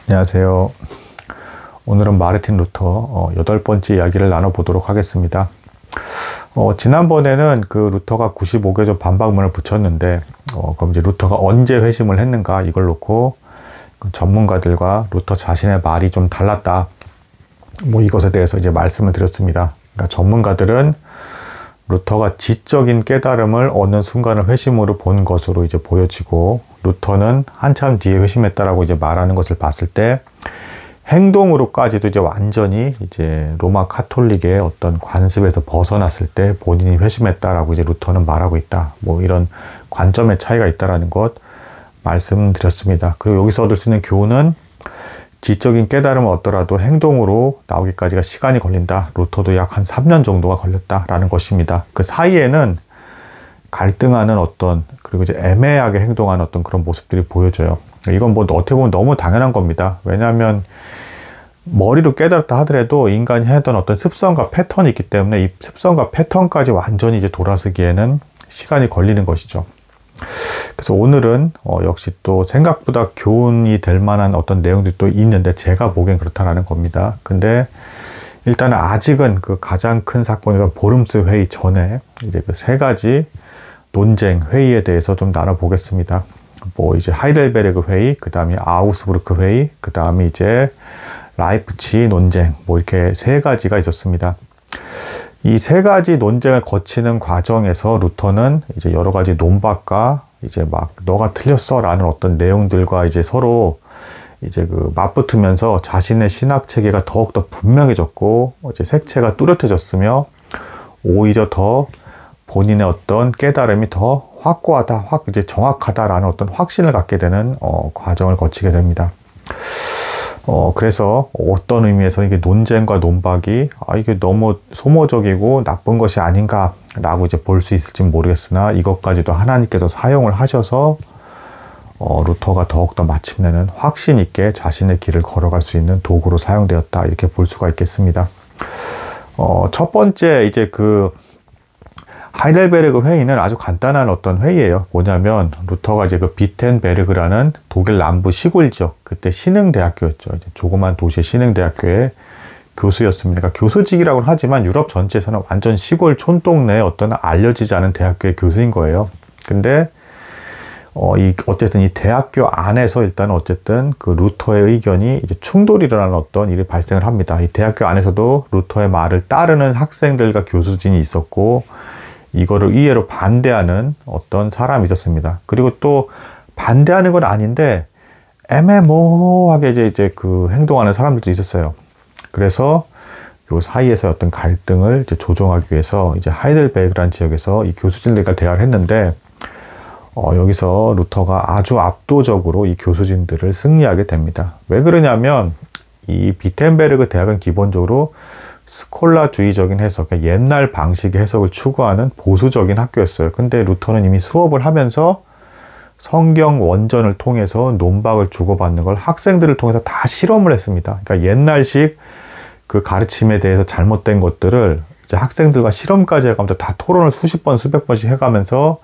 안녕하세요. 오늘은 마르틴 루터 8번째 이야기를 나눠보도록 하겠습니다. 지난번에는 그 루터가 95개조 반박문을 붙였는데 그럼 이제 루터가 언제 회심을 했는가 이걸 놓고 그 전문가들과 루터 자신의 말이 좀 달랐다. 이것에 대해서 이제 말씀을 드렸습니다. 그러니까 전문가들은 루터가 지적인 깨달음을 얻는 순간을 회심으로 본 것으로 이제 보여지고, 루터는 한참 뒤에 회심했다라고 이제 말하는 것을 봤을 때 행동으로까지도 이제 완전히 이제 로마 카톨릭의 어떤 관습에서 벗어났을 때 본인이 회심했다라고 이제 루터는 말하고 있다. 이런 관점의 차이가 있다라는 것 말씀드렸습니다. 그리고 여기서 얻을 수 있는 교훈은 지적인 깨달음을 얻더라도 행동으로 나오기까지가 시간이 걸린다. 루터도 약 한 3년 정도가 걸렸다라는 것입니다. 그 사이에는 갈등하는 그리고 이제 애매하게 행동하는 그런 모습들이 보여져요. 이건 어떻게 보면 너무 당연한 겁니다. 왜냐하면 머리로 깨달았다 하더라도 인간이 해던 습성과 패턴이 있기 때문에 이 습성과 패턴까지 완전히 이제 돌아서기에는 시간이 걸리는 것이죠. 그래서 오늘은 역시 또 생각보다 교훈이 될 만한 내용들이 또 있는데 제가 보기엔 그렇다라는 겁니다. 근데 일단은 아직은 그 가장 큰 사건이던 보름스 회의 전에 이제 그 3가지 논쟁 회의에 대해서 좀 나눠보겠습니다. 이제 하이델베르그 회의, 그 다음에 아우스부르크 회의, 그 다음에 이제 라이프치히 논쟁, 이렇게 3가지가 있었습니다. 이 3가지 논쟁을 거치는 과정에서 루터는 이제 여러 가지 논박과 이제 너가 틀렸어 라는 내용들과 이제 서로 이제 맞붙으면서 자신의 신학 체계가 더욱더 분명해졌고, 이제 색채가 뚜렷해졌으며, 오히려 더 본인의 깨달음이 더 확고하다, 이제 정확하다라는 확신을 갖게 되는 과정을 거치게 됩니다. 그래서 어떤 의미에서 이게 논쟁과 논박이 이게 너무 소모적이고 나쁜 것이 아닌가라고 이제 볼 수 있을지 모르겠으나, 이것까지도 하나님께서 사용을 하셔서 루터가 더욱더 마침내는 확신 있게 자신의 길을 걸어갈 수 있는 도구로 사용되었다, 이렇게 볼 수가 있겠습니다. 첫 번째 이제 하이델베르그 회의는 아주 간단한 회의예요. 뭐냐면 루터가 이제 비텐베르그라는 독일 남부 시골 지역, 그때 신흥대학교였죠. 이제 조그만 도시 신흥대학교의 교수였습니다. 그러니까 교수직이라고는 하지만 유럽 전체에서는 완전 시골 촌동네에 알려지지 않은 대학교의 교수인 거예요. 근데 어쨌든 이 대학교 안에서 일단 그 루터의 의견이 이제 충돌이 일어나는 일이 발생을 합니다. 이 대학교 안에서도 루터의 말을 따르는 학생들과 교수진이 있었고, 이거를 의외로 반대하는 사람이 있었습니다. 그리고 또 반대하는 건 아닌데 애매모호하게 이제 행동하는 사람들도 있었어요. 그래서 요 사이에서 갈등을 이제 조정하기 위해서 이제 하이델베르그라는 지역에서 이 교수진들과 대화를 했는데, 여기서 루터가 아주 압도적으로 이 교수진들을 승리하게 됩니다. 왜 그러냐면 이 비텐베르그 대학은 기본적으로 스콜라주의적인 해석, 옛날 방식의 해석을 추구하는 보수적인 학교였어요. 근데 루터는 이미 수업을 하면서 성경 원전을 통해서 논박을 주고받는 걸 학생들을 통해서 다 실험을 했습니다. 그러니까 옛날식 그 가르침에 대해서 잘못된 것들을 이제 학생들과 실험까지 해가면서 다 토론을 수십 번, 수백 번씩 해가면서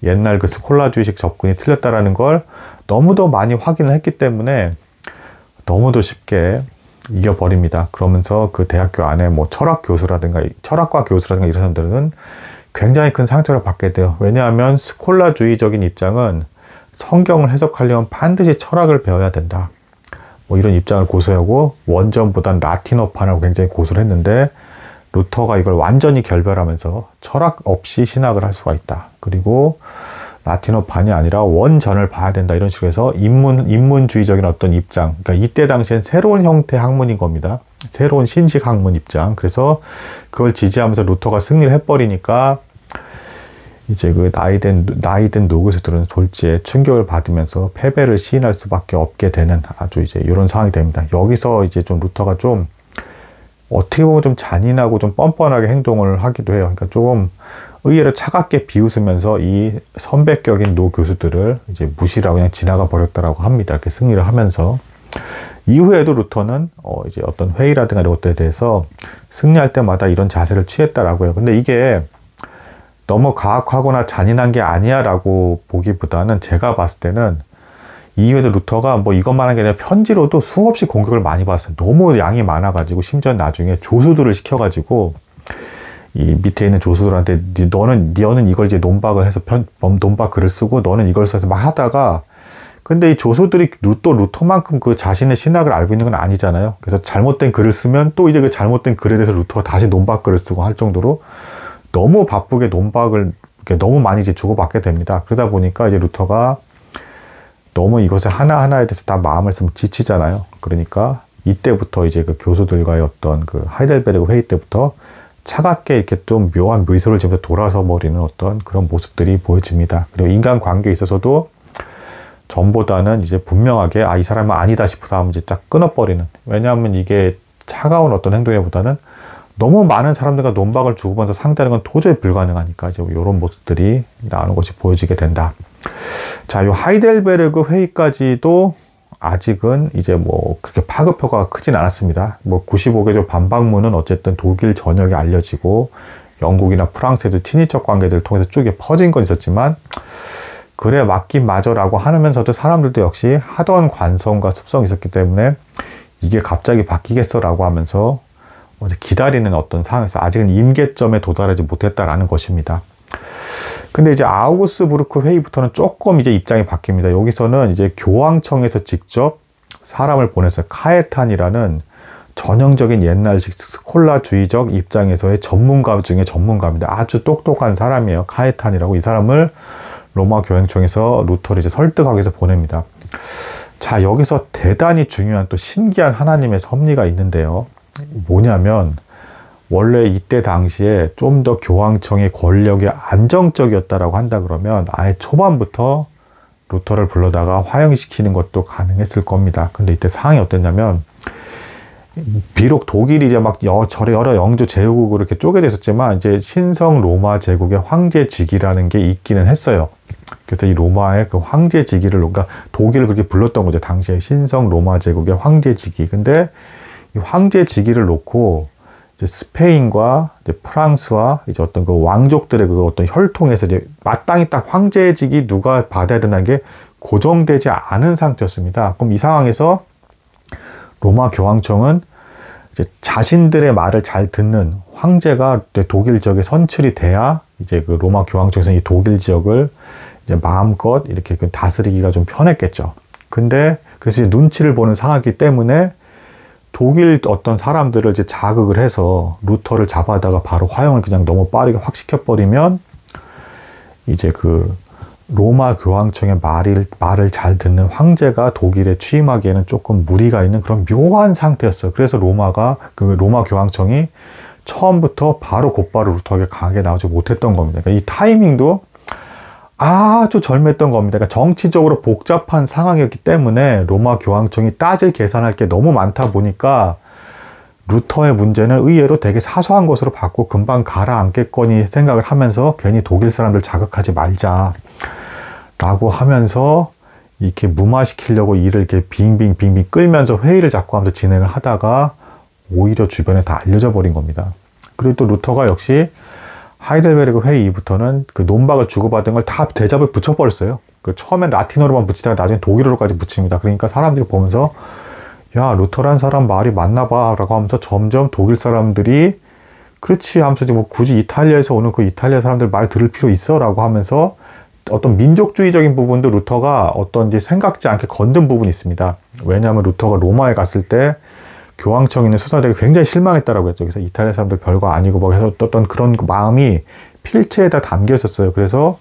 옛날 스콜라주의식 접근이 틀렸다라는 걸 너무도 많이 확인을 했기 때문에 너무도 쉽게 이겨버립니다. 그러면서 그 대학교 안에 철학과 교수라든가 이런 사람들은 굉장히 큰 상처를 받게 돼요. 왜냐하면 스콜라주의적인 입장은 성경을 해석하려면 반드시 철학을 배워야 된다, 이런 입장을 고수하고, 원전보단 라틴어판하고 굉장히 고수를 했는데, 루터가 이걸 완전히 결별하면서 철학 없이 신학을 할 수가 있다. 그리고 라틴어판이 아니라 원전을 봐야 된다, 이런 식으로 해서 인문주의적인 입장, 그러니까 이때 당시엔 새로운 형태의 학문인 겁니다. 새로운 신식 학문 입장. 그래서 그걸 지지하면서 루터가 승리를 해버리니까 이제 나이든 노교수들은 졸지에 충격을 받으면서 패배를 시인할 수밖에 없게 되는 아주 이제 이런 상황이 됩니다. 여기서 이제 루터가 어떻게 보면 잔인하고 뻔뻔하게 행동을 하기도 해요. 그러니까 의외로 차갑게 비웃으면서 이 선배격인 노 교수들을 이제 무시하고 그냥 지나가 버렸다라고 합니다. 이렇게 승리를 하면서. 이후에도 루터는 이제 회의라든가 이런 것들에 대해서 승리할 때마다 이런 자세를 취했다라고 해요. 근데 이게 너무 가혹하거나 잔인한 게 아니야 라고 보기보다는 제가 봤을 때는 이후에도 루터가 뭐 이것만 한 게 아니라 편지로도 수없이 공격을 많이 받았어요. 너무 양이 많아가지고 심지어 나중에 조수들을 시켜가지고 이 밑에 있는 조수들한테 너는 이걸 이제 논박을 해서 논박 글을 쓰고 너는 이걸 써서 막 하다가 근데 이 조수들이 루터만큼 그 자신의 신학을 알고 있는 건 아니잖아요. 그래서 잘못된 글을 쓰면 또 이제 그 잘못된 글에 대해서 루터가 다시 논박 글을 쓰고 할 정도로 너무 바쁘게 논박을 너무 많이 이제 주고받게 됩니다. 그러다 보니까 이제 루터가 너무 이것을 하나하나에 대해서 다 마음을 쓰면 지치잖아요. 그러니까 이때부터 이제 그 교수들과의 어떤 그 하이델베르크 회의 때부터 차갑게 이렇게 좀 묘한 미소를 지으면서 돌아서 버리는 어떤 그런 모습들이 보여집니다. 그리고 인간 관계에 있어서도 전보다는 이제 분명하게 이 사람은 아니다 싶다 하면 이제 딱 끊어버리는. 왜냐하면 이게 차가운 어떤 행동보다는 너무 많은 사람들과 논박을 주고받아서 상대하는 건 도저히 불가능하니까 이제 이런 모습들이 나오는 것이 보여지게 된다. 자, 요 하이델베르크 회의까지도 아직은 이제 뭐 그렇게 파급효과가 크진 않았습니다. 뭐 95개조 반박문은 어쨌든 독일 전역에 알려지고 영국이나 프랑스에도 친인척 관계들을 통해서 쭉 퍼진 건 있었지만 그래 맞긴 맞아라고 하면서도 사람들도 역시 하던 관성과 습성이 있었기 때문에 이게 갑자기 바뀌겠어라고 하면서 기다리는 어떤 상황에서 아직은 임계점에 도달하지 못했다라는 것입니다. 근데 이제 아우구스부르크 회의부터는 조금 이제 입장이 바뀝니다. 여기서는 이제 교황청에서 직접 사람을 보내서 카에탄이라는 전형적인 옛날식 스콜라주의적 입장에서의 전문가 중에 전문가입니다. 아주 똑똑한 사람이에요. 카에탄이라고. 이 사람을 로마 교황청에서 루터를 이제 설득하기 위해서 보냅니다. 자, 여기서 대단히 중요한 또 신기한 하나님의 섭리가 있는데요. 뭐냐면 원래 이때 당시에 좀 더 교황청의 권력이 안정적이었다라고 한다 그러면 아예 초반부터 루터를 불러다가 화형시키는 것도 가능했을 겁니다. 근데 이때 상황이 어땠냐면 비록 독일이 이제 막 여러 영주 제국으로 이렇게 쪼개져 있었지만 이제 신성 로마 제국의 황제직이라는 게 있기는 했어요. 그래서 이 로마의 그 황제직위를 그러니까 독일을 그렇게 불렀던 거죠. 당시에 신성 로마 제국의 황제직위. 근데 이 황제직위를 놓고 이제 스페인과 이제 프랑스와 이제 어떤 그 왕족들의 그 어떤 혈통에서 이제 마땅히 딱 황제직이 누가 받아야 된다는 게 고정되지 않은 상태였습니다. 그럼 이 상황에서 로마 교황청은 이제 자신들의 말을 잘 듣는 황제가 독일 지역에 선출이 돼야 이제 그 로마 교황청에서 이 독일 지역을 이제 마음껏 이렇게 다스리기가 좀 편했겠죠. 근데 그래서 이제 눈치를 보는 상황이기 때문에 독일 어떤 사람들을 이제 자극을 해서 루터를 잡아다가 바로 화형을 그냥 너무 빠르게 확 시켜버리면 이제 그 로마 교황청의 말을 잘 듣는 황제가 독일에 취임하기에는 조금 무리가 있는 그런 묘한 상태였어요. 그래서 로마 교황청이 처음부터 바로 곧바로 루터에게 강하게 나오지 못했던 겁니다. 그러니까 이 타이밍도 아주 절묘했던 겁니다. 그러니까 정치적으로 복잡한 상황이었기 때문에 로마 교황청이 따질 계산할 게 너무 많다 보니까 루터의 문제는 의외로 되게 사소한 것으로 받고 금방 가라앉겠거니 생각을 하면서 괜히 독일 사람들 자극하지 말자 라고 하면서 이렇게 무마시키려고 일을 이렇게 빙빙 끌면서 회의를 자꾸 하면서 진행을 하다가 오히려 주변에 다 알려져 버린 겁니다. 그리고 또 루터가 역시 하이델베르크 회의 이후부터는 그 논박을 주고받은 걸 다 대잡을 붙여버렸어요. 그 처음엔 라틴어로만 붙이다가 나중에 독일어로까지 붙입니다. 그러니까 사람들이 보면서 야, 루터란 사람 말이 맞나 봐 라고 하면서 점점 독일 사람들이 그렇지 하면서 뭐 굳이 이탈리아에서 오는 그 이탈리아 사람들 말 들을 필요 있어 라고 하면서 어떤 민족주의적인 부분도 루터가 어떤지 생각지 않게 건든 부분이 있습니다. 왜냐하면 루터가 로마에 갔을 때 교황청에 있는 수사들이 굉장히 실망했다라고 했죠. 그래서 이탈리아 사람들 별거 아니고 막 해서 어떤 그런 마음이 필체에다 담겨 있었어요. 그래서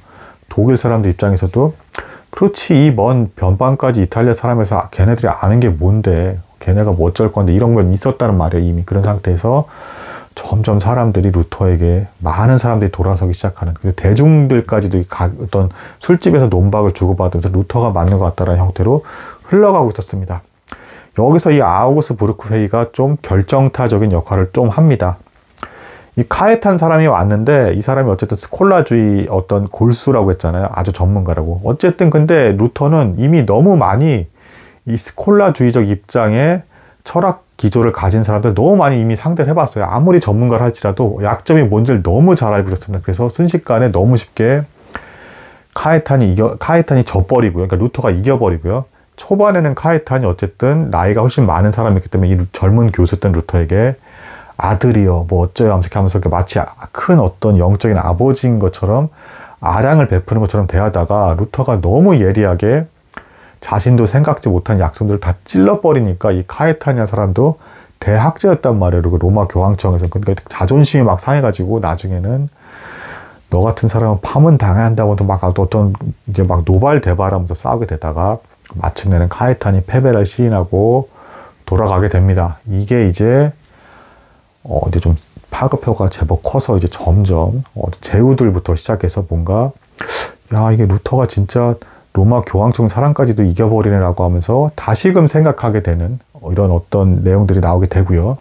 독일 사람들 입장에서도 그렇지 이 먼 변방까지 이탈리아 사람에서 걔네들이 아는 게 뭔데 걔네가 뭐 어쩔 건데 이런 건 있었다는 말이에요. 이미 그런 상태에서 점점 사람들이 루터에게 많은 사람들이 돌아서기 시작하는 그리고 대중들까지도 어떤 술집에서 논박을 주고받으면서 루터가 맞는 것 같다라는 형태로 흘러가고 있었습니다. 여기서 이 아우구스부르크 회의가 좀 결정타적인 역할을 좀 합니다. 이 카에탄 사람이 왔는데 이 사람이 어쨌든 스콜라주의 어떤 골수라고 했잖아요. 아주 전문가라고. 어쨌든 근데 루터는 이미 너무 많이 이 스콜라주의적 입장의 철학 기조를 가진 사람들 너무 많이 이미 상대를 해봤어요. 아무리 전문가를 할지라도 약점이 뭔지를 너무 잘 알고 있었습니다. 그래서 순식간에 너무 쉽게 카에탄이 져버리고요. 그러니까 루터가 이겨버리고요. 초반에는 카이탄이 어쨌든 나이가 훨씬 많은 사람이기 때문에 이 젊은 교수였던 루터에게 아들이요 뭐 어쩌요 하면서 마치 큰 어떤 영적인 아버지인 것처럼 아량을 베푸는 것처럼 대하다가 루터가 너무 예리하게 자신도 생각지 못한 약속들을 다 찔러버리니까 이 카이탄이라는 사람도 대학자였단 말이에요. 그리고 로마 교황청에서. 그러니까 자존심이 막 상해가지고 나중에는 너 같은 사람은 파문 당해야 한다고 막 어떤 이제 막 노발대발하면서 싸우게 되다가 마침내는 카이탄이 패배를 시인하고 돌아가게 됩니다. 이게 이제 이제 좀 파급효과가 제법 커서 이제 점점 제후들부터 시작해서 뭔가 야 이게 루터가 진짜 로마 교황청 사람까지도 이겨버리네라고 하면서 다시금 생각하게 되는 이런 어떤 내용들이 나오게 되고요.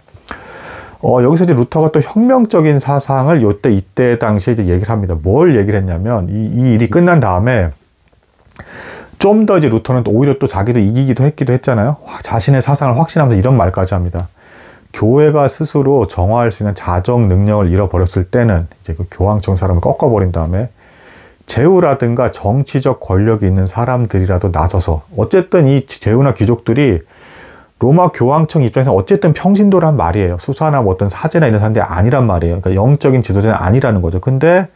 여기서 이제 루터가 또 혁명적인 사상을 이때 당시에 이제 얘기를 합니다. 뭘 얘기를 했냐면 이 일이 끝난 다음에 좀 더 이제 루터는 또 오히려 또 자기도 이기기도 했잖아요. 자신의 사상을 확신하면서 이런 말까지 합니다. 교회가 스스로 정화할 수 있는 자정 능력을 잃어버렸을 때는 이제 그 교황청 사람을 꺾어버린 다음에 제후라든가 정치적 권력이 있는 사람들이라도 나서서 어쨌든 이 제후나 귀족들이 로마 교황청 입장에서 어쨌든 평신도란 말이에요. 수사나 뭐 어떤 사제나 이런 사람들이 아니란 말이에요. 그러니까 영적인 지도자는 아니라는 거죠. 근데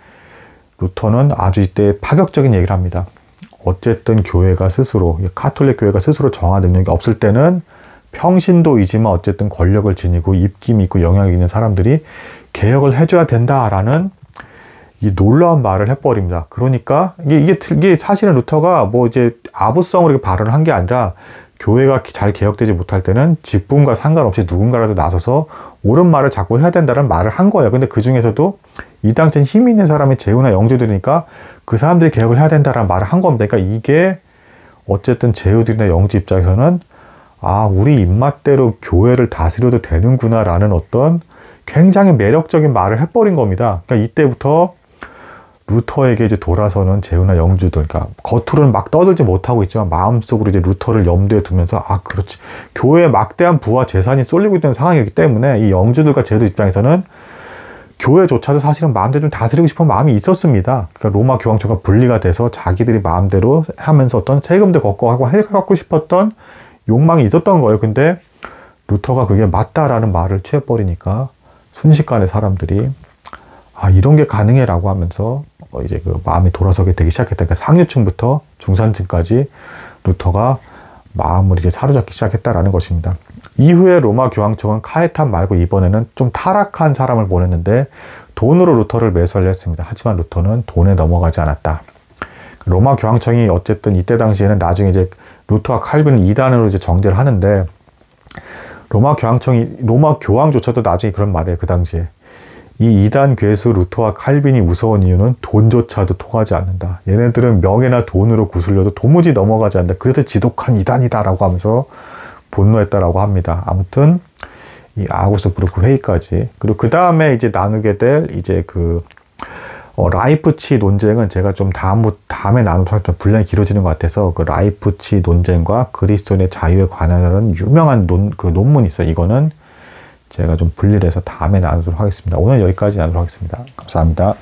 루터는 아주 이때 파격적인 얘기를 합니다. 어쨌든 교회가 스스로, 카톨릭 교회가 스스로 정화 능력이 없을 때는 평신도이지만 어쨌든 권력을 지니고 입김이 있고 영향이 있는 사람들이 개혁을 해줘야 된다라는 이 놀라운 말을 해버립니다. 그러니까 이게 사실은 루터가 뭐 이제 아부성으로 발언을 한 게 아니라 교회가 잘 개혁되지 못할 때는 직분과 상관없이 누군가라도 나서서 옳은 말을 자꾸 해야 된다는 말을 한 거예요. 근데 그 중에서도 이 당시엔 힘이 있는 사람이 제후나 영주들이니까 그 사람들이 개혁을 해야 된다는 말을 한 겁니다. 그러니까 이게 어쨌든 제후들이나 영주 입장에서는 아, 우리 입맛대로 교회를 다스려도 되는구나라는 어떤 굉장히 매력적인 말을 해버린 겁니다. 그러니까 이때부터 루터에게 이제 돌아서는 제후나 영주들, 그러니까 겉으로는 막 떠들지 못하고 있지만 마음속으로 이제 루터를 염두에 두면서 아, 그렇지. 교회에 막대한 부와 재산이 쏠리고 있는 상황이기 때문에 이 영주들과 제후들 입장에서는 교회조차도 사실은 마음대로 좀 다스리고 싶은 마음이 있었습니다. 그러니까 로마 교황청과 분리가 돼서 자기들이 마음대로 하면서 어떤 세금도 걷고 하고 해갖고 싶었던 욕망이 있었던 거예요. 근데 루터가 그게 맞다라는 말을 취해버리니까 순식간에 사람들이 아, 이런 게 가능해라고 하면서 이제 그 마음이 돌아서게 되기 시작했다. 그러니까 상류층부터 중산층까지 루터가 마음을 이제 사로잡기 시작했다라는 것입니다. 이후에 로마 교황청은 카에탄 말고 이번에는 좀 타락한 사람을 보냈는데 돈으로 루터를 매수하려 했습니다. 하지만 루터는 돈에 넘어가지 않았다. 로마 교황청이 어쨌든 이때 당시에는 나중에 이제 루터와 칼빈을 이단으로 이제 정죄를 하는데 로마 교황조차도 나중에 그런 말이에요. 그 당시에. 이 이단 괴수 루터와 칼빈이 무서운 이유는 돈조차도 통하지 않는다. 얘네들은 명예나 돈으로 구슬려도 도무지 넘어가지 않는다. 그래서 지독한 이단이다라고 하면서 분노했다라고 합니다. 아무튼 이 아우구스부르크 회의까지, 그리고 그 다음에 이제 나누게 될 이제 그 라이프치 논쟁은 제가 좀 다음에 나누도록 하겠습니다. 분량이 길어지는 것 같아서 그 라이프치 논쟁과 그리스도인의 자유에 관한 유명한 논문이 있어요. 이거는 제가 좀 분리를 해서 다음에 나누도록 하겠습니다. 오늘 여기까지 나누도록 하겠습니다. 감사합니다.